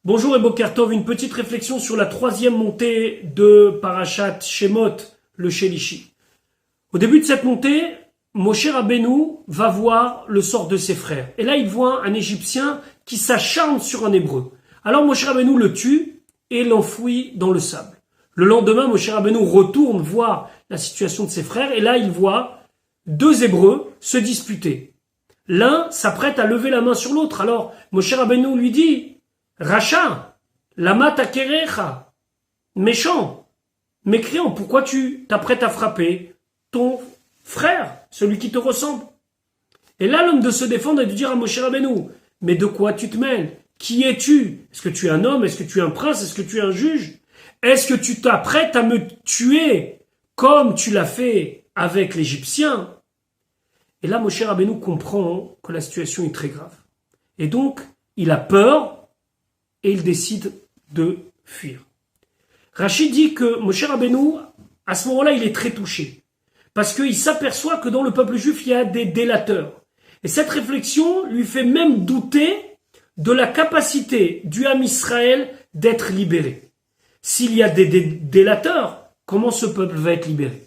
Bonjour et Boker Tov, une petite réflexion sur la troisième montée de Parashat Shemot, le Shelishi. Au début de cette montée, Moshe Rabbeinu va voir le sort de ses frères. Et là, il voit un Égyptien qui s'acharne sur un Hébreu. Alors Moshe Rabbeinu le tue et l'enfouit dans le sable. Le lendemain, Moshe Rabbeinu retourne voir la situation de ses frères et là, il voit deux Hébreux se disputer. L'un s'apprête à lever la main sur l'autre. Alors Moshe Rabbeinu lui dit: Racha, lama takerecha, méchant, mécréant, pourquoi tu t'apprêtes à frapper ton frère, celui qui te ressemble? Et là, l'homme de se défendre et de dire à Moshe Rabbeinu: mais de quoi tu te mêles? Qui es-tu? Est-ce que tu es un homme? Est-ce que tu es un prince? Est-ce que tu es un juge? Est-ce que tu t'apprêtes à me tuer comme tu l'as fait avec l'Égyptien? Et là, Moshe Rabbeinu comprend que la situation est très grave. Et donc, il a peur et il décide de fuir. Rachid dit que Moshe Rabbeinu, à ce moment-là, il est très touché. Parce qu'il s'aperçoit que dans le peuple juif, il y a des délateurs. Et cette réflexion lui fait même douter de la capacité du Ham Israël d'être libéré. S'il y a des délateurs, comment ce peuple va être libéré?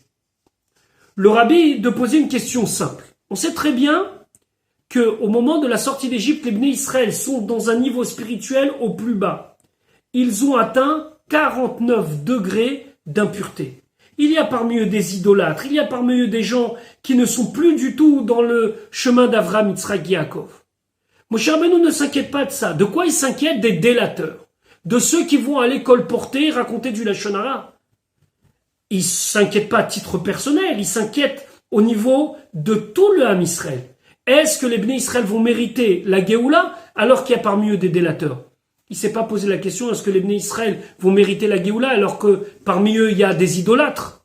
Le rabbi de poser une question simple. On sait très bien qu'au moment de la sortie d'Égypte, les Bnei Israël sont dans un niveau spirituel au plus bas. Ils ont atteint 49 degrés d'impureté. Il y a parmi eux des idolâtres, il y a parmi eux des gens qui ne sont plus du tout dans le chemin d'Avraham, Yitzhak, Yaakov. Moshe Rabbeinu ne s'inquiète pas de ça. De quoi il s'inquiète? Des délateurs. De ceux qui vont à l'école porter, raconter du Lashon Hara. Il ne s'inquiète pas à titre personnel, il s'inquiète au niveau de tout le Ham Israël. Est-ce que les Bnei Israël vont mériter la Géoula alors qu'il y a parmi eux des délateurs? Il ne s'est pas posé la question, est-ce que les Bnei Israël vont mériter la Géoula alors que parmi eux il y a des idolâtres?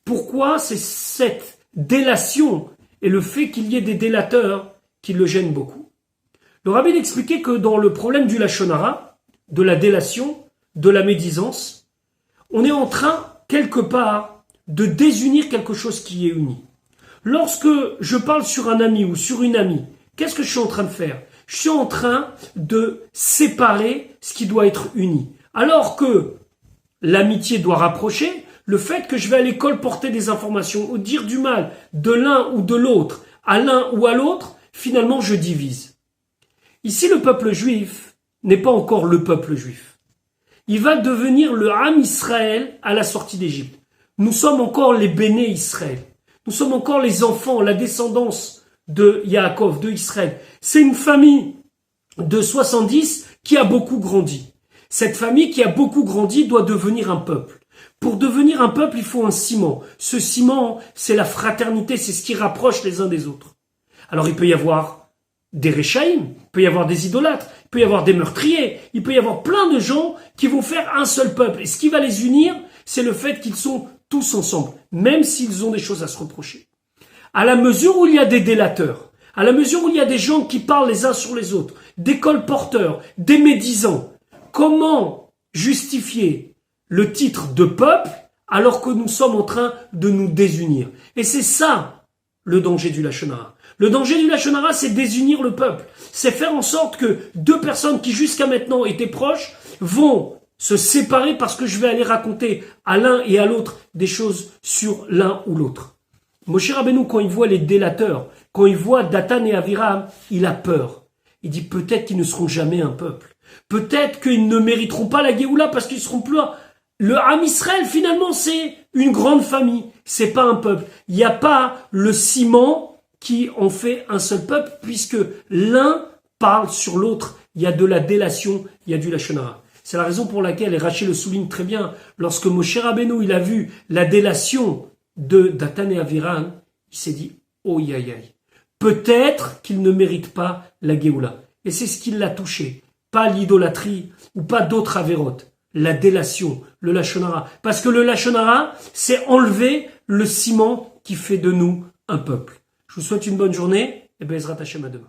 Pourquoi c'est cette délation et le fait qu'il y ait des délateurs qui le gênent beaucoup? Le rabbi expliquait que dans le problème du Lashon Hara, de la délation, de la médisance, on est en train quelque part de désunir quelque chose qui est uni. Lorsque je parle sur un ami ou sur une amie, qu'est-ce que je suis en train de faire? Je suis en train de séparer ce qui doit être uni. Alors que l'amitié doit rapprocher, le fait que je vais à l'école porter des informations ou dire du mal de l'un ou de l'autre, à l'un ou à l'autre, finalement je divise. Ici, le peuple juif n'est pas encore le peuple juif. Il va devenir le Ham Israël à la sortie d'Égypte. Nous sommes encore les Béné Israël. Nous sommes encore les enfants, la descendance de Yaakov, de Israël. C'est une famille de 70 qui a beaucoup grandi. Cette famille qui a beaucoup grandi doit devenir un peuple. Pour devenir un peuple, il faut un ciment. Ce ciment, c'est la fraternité, c'est ce qui rapproche les uns des autres. Alors il peut y avoir des Réchaïm, il peut y avoir des idolâtres, il peut y avoir des meurtriers, il peut y avoir plein de gens qui vont faire un seul peuple. Et ce qui va les unir, c'est le fait qu'ils sont tous ensemble, même s'ils ont des choses à se reprocher. À la mesure où il y a des délateurs, à la mesure où il y a des gens qui parlent les uns sur les autres, des colporteurs, des médisants, comment justifier le titre de peuple alors que nous sommes en train de nous désunir? Et c'est ça le danger du Lashon Hara. Le danger du Lashon Hara, c'est désunir le peuple. C'est faire en sorte que deux personnes qui jusqu'à maintenant étaient proches vont se séparer parce que je vais aller raconter à l'un et à l'autre des choses sur l'un ou l'autre. Moshe Rabbeinu, quand il voit les délateurs, quand il voit Dathan et Aviram, il a peur. Il dit peut-être qu'ils ne seront jamais un peuple. Peut-être qu'ils ne mériteront pas la Géoula parce qu'ils seront plus là. Le Ham Israël, finalement, c'est une grande famille. C'est pas un peuple. Il n'y a pas le ciment qui en fait un seul peuple puisque l'un parle sur l'autre. Il y a de la délation, il y a du Lashon Hara. C'est la raison pour laquelle, et Rachid le souligne très bien, lorsque Moshe Rabbeinu il a vu la délation de Dathan et Aviram, il s'est dit « Oh, aïe, aïe, peut-être qu'il ne mérite pas la Géoula. » Et c'est ce qui l'a touché. Pas l'idolâtrie ou pas d'autres avérotes. La délation, le Lashon Hara. Parce que le Lashon Hara, c'est enlever le ciment qui fait de nous un peuple. Je vous souhaite une bonne journée et Bezrat Hashem à demain.